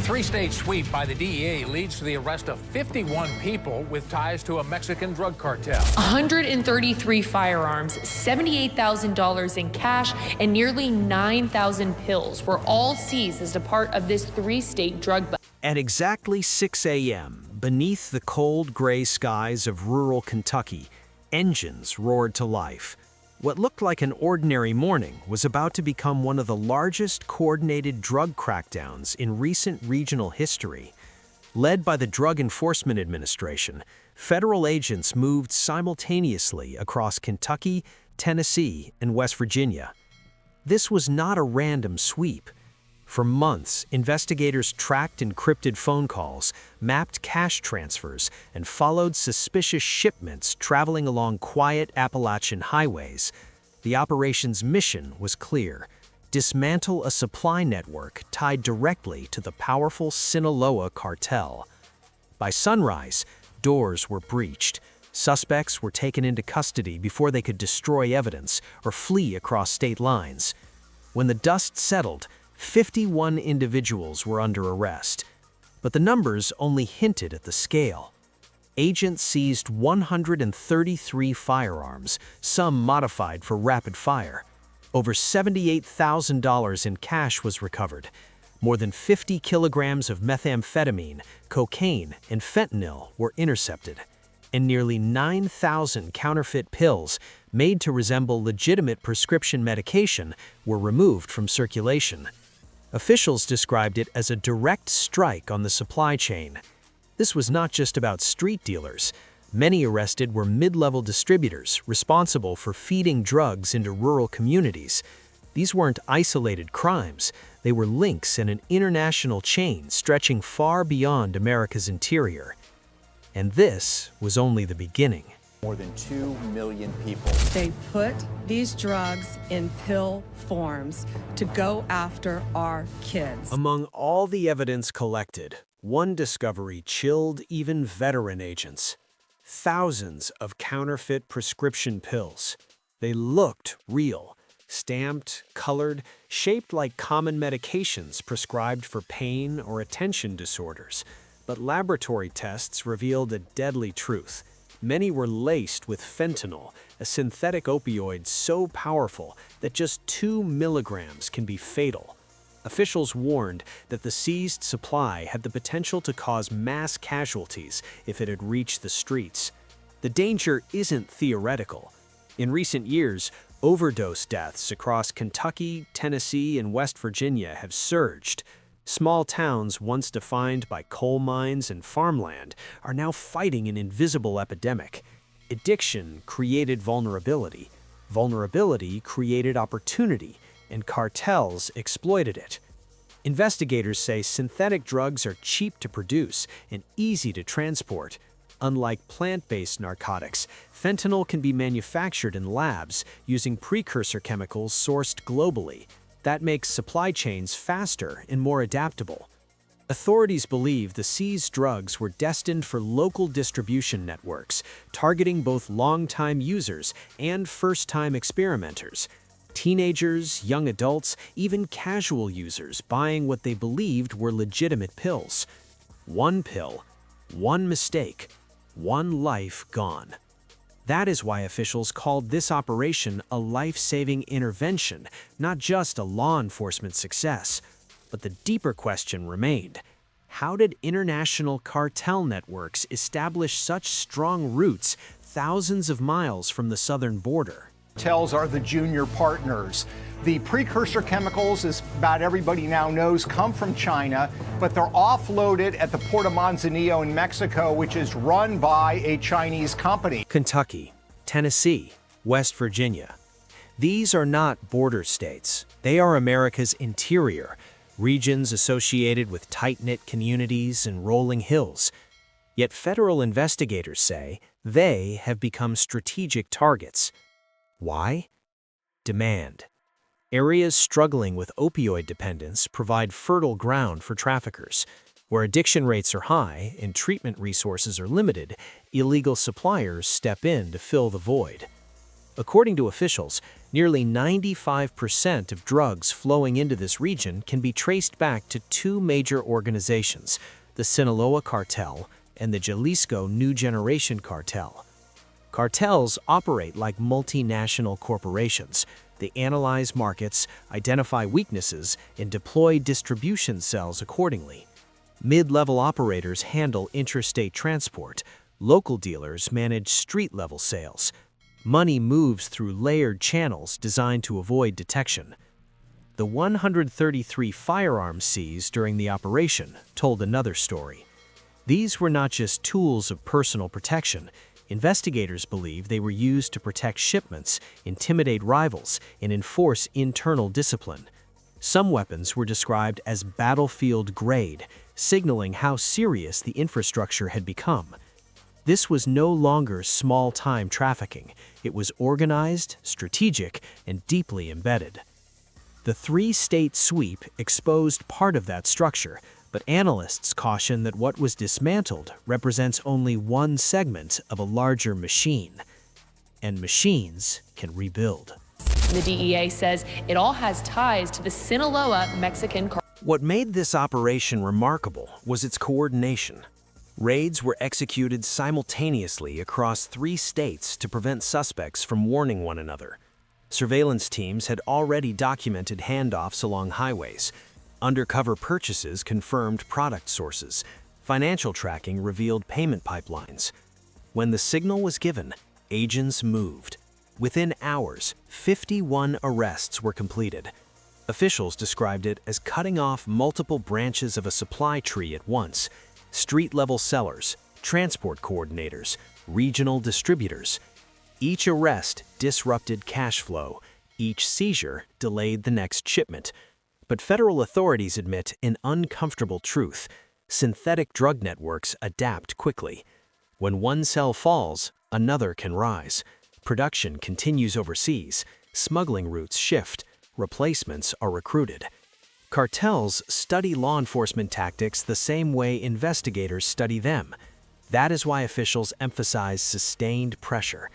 three-state sweep by the DEA leads to the arrest of 51 people with ties to a Mexican drug cartel. 133 firearms, $78,000 in cash, and nearly 9,000 pills were all seized as a part of this three-state drug bust. At exactly 6 a.m., beneath the cold gray skies of rural Kentucky, engines roared to life. What looked like an ordinary morning was about to become one of the largest coordinated drug crackdowns in recent regional history. Led by the Drug Enforcement Administration, federal agents moved simultaneously across Kentucky, Tennessee, and West Virginia. This was not a random sweep. For months, investigators tracked encrypted phone calls, mapped cash transfers, and followed suspicious shipments traveling along quiet Appalachian highways. The operation's mission was clear: dismantle a supply network tied directly to the powerful Sinaloa Cartel. By sunrise, doors were breached. Suspects were taken into custody before they could destroy evidence or flee across state lines. When the dust settled, 51 individuals were under arrest, but the numbers only hinted at the scale. Agents seized 133 firearms, some modified for rapid fire. Over $78,000 in cash was recovered. More than 50 kilograms of methamphetamine, cocaine, and fentanyl were intercepted, and nearly 9,000 counterfeit pills made to resemble legitimate prescription medication were removed from circulation. Officials described it as a direct strike on the supply chain. This was not just about street dealers. Many arrested were mid-level distributors responsible for feeding drugs into rural communities. These weren't isolated crimes. They were links in an international chain stretching far beyond America's interior. And this was only the beginning. More than 2 million people. They put these drugs in pill forms to go after our kids. Among all the evidence collected, one discovery chilled even veteran agents. Thousands of counterfeit prescription pills. They looked real, stamped, colored, shaped like common medications prescribed for pain or attention disorders. But laboratory tests revealed a deadly truth. Many were laced with fentanyl, a synthetic opioid so powerful that just 2 milligrams can be fatal. Officials warned that the seized supply had the potential to cause mass casualties if it had reached the streets. The danger isn't theoretical. In recent years, overdose deaths across Kentucky, Tennessee, and West Virginia have surged. Small towns once defined by coal mines and farmland are now fighting an invisible epidemic. Addiction created vulnerability. Vulnerability created opportunity, and cartels exploited it. Investigators say synthetic drugs are cheap to produce and easy to transport. Unlike plant-based narcotics, fentanyl can be manufactured in labs using precursor chemicals sourced globally. That makes supply chains faster and more adaptable. Authorities believe the seized drugs were destined for local distribution networks, targeting both long-time users and first-time experimenters. Teenagers, young adults, even casual users buying what they believed were legitimate pills. One pill, one mistake, one life gone. That is why officials called this operation a life-saving intervention, not just a law enforcement success. But the deeper question remained: how did international cartel networks establish such strong roots thousands of miles from the southern border? Cartels are the junior partners. The precursor chemicals, as about everybody now knows, come from China, but they're offloaded at the Port of Manzanillo in Mexico, which is run by a Chinese company. Kentucky, Tennessee, West Virginia. These are not border states. They are America's interior, regions associated with tight-knit communities and rolling hills. Yet federal investigators say they have become strategic targets. Why? Demand. Areas struggling with opioid dependence provide fertile ground for traffickers. Where addiction rates are high and treatment resources are limited, illegal suppliers step in to fill the void. According to officials, Nearly 95% of drugs flowing into this region can be traced back to two major organizations, the Sinaloa Cartel and the Jalisco New Generation Cartel. Cartels operate like multinational corporations. They analyze markets, identify weaknesses, and deploy distribution cells accordingly. Mid-level operators handle interstate transport. Local dealers manage street-level sales. Money moves through layered channels designed to avoid detection. The 133 firearms seized during the operation told another story. These were not just tools of personal protection. Investigators believe they were used to protect shipments, intimidate rivals, and enforce internal discipline. Some weapons were described as battlefield grade, signaling how serious the infrastructure had become. This was no longer small-time trafficking. It was organized, strategic, and deeply embedded. The three-state sweep exposed part of that structure, but analysts caution that what was dismantled represents only one segment of a larger machine. And machines can rebuild. The DEA says it all has ties to the Sinaloa Mexican cartel. What made this operation remarkable was its coordination. Raids were executed simultaneously across 3 states to prevent suspects from warning one another. Surveillance teams had already documented handoffs along highways. Undercover purchases confirmed product sources. Financial tracking revealed payment pipelines. When the signal was given, agents moved. Within hours, 51 arrests were completed. Officials described it as cutting off multiple branches of a supply tree at once. Street-level sellers, transport coordinators, regional distributors. Each arrest disrupted cash flow. Each seizure delayed the next shipment. But federal authorities admit an uncomfortable truth. Synthetic drug networks adapt quickly. When one cell falls, another can rise. Production continues overseas. Smuggling routes shift. Replacements are recruited. Cartels study law enforcement tactics the same way investigators study them. That is why officials emphasize sustained pressure.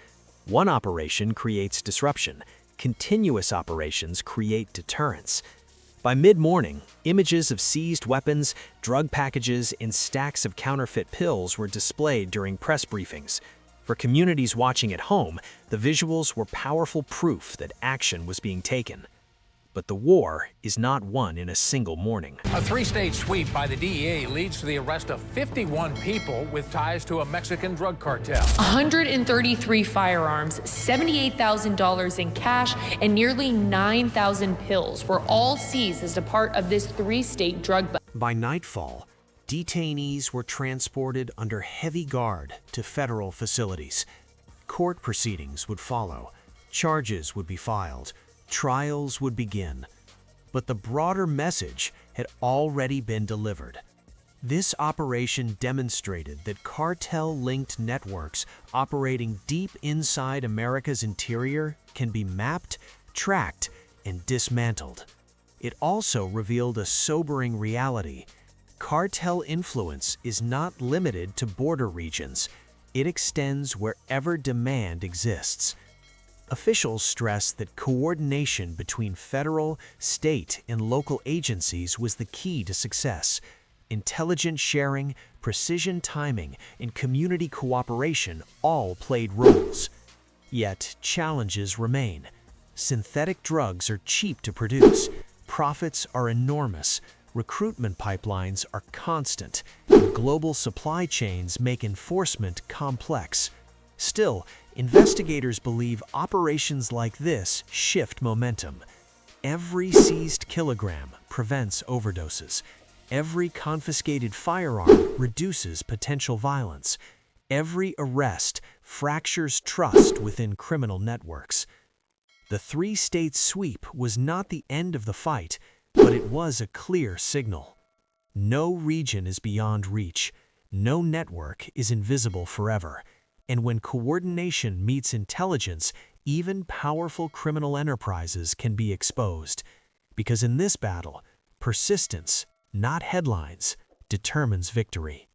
One operation creates disruption. Continuous operations create deterrence. By mid-morning, images of seized weapons, drug packages, and stacks of counterfeit pills were displayed during press briefings. For communities watching at home, the visuals were powerful proof that action was being taken. But the war is not won in a single morning. A 3-state sweep by the DEA leads to the arrest of 51 people with ties to a Mexican drug cartel. 133 firearms, $78,000 in cash, and nearly 9,000 pills were all seized as a part of this 3-state drug bust. By nightfall, detainees were transported under heavy guard to federal facilities. Court proceedings would follow. Charges would be filed. Trials would begin. But the broader message had already been delivered. This operation demonstrated that cartel-linked networks operating deep inside America's interior can be mapped, tracked, and dismantled. It also revealed a sobering reality. Cartel influence is not limited to border regions. It extends wherever demand exists. Officials stress that coordination between federal, state, and local agencies was the key to success. Intelligence sharing, precision timing, and community cooperation all played roles. Yet, challenges remain. Synthetic drugs are cheap to produce. Profits are enormous. Recruitment pipelines are constant. And global supply chains make enforcement complex. Still, investigators believe operations like this shift momentum. Every seized kilogram prevents overdoses. Every confiscated firearm reduces potential violence. Every arrest fractures trust within criminal networks. The 3-state sweep was not the end of the fight, but it was a clear signal. No region is beyond reach. No network is invisible forever. And when coordination meets intelligence, even powerful criminal enterprises can be exposed. Because in this battle, persistence, not headlines, determines victory.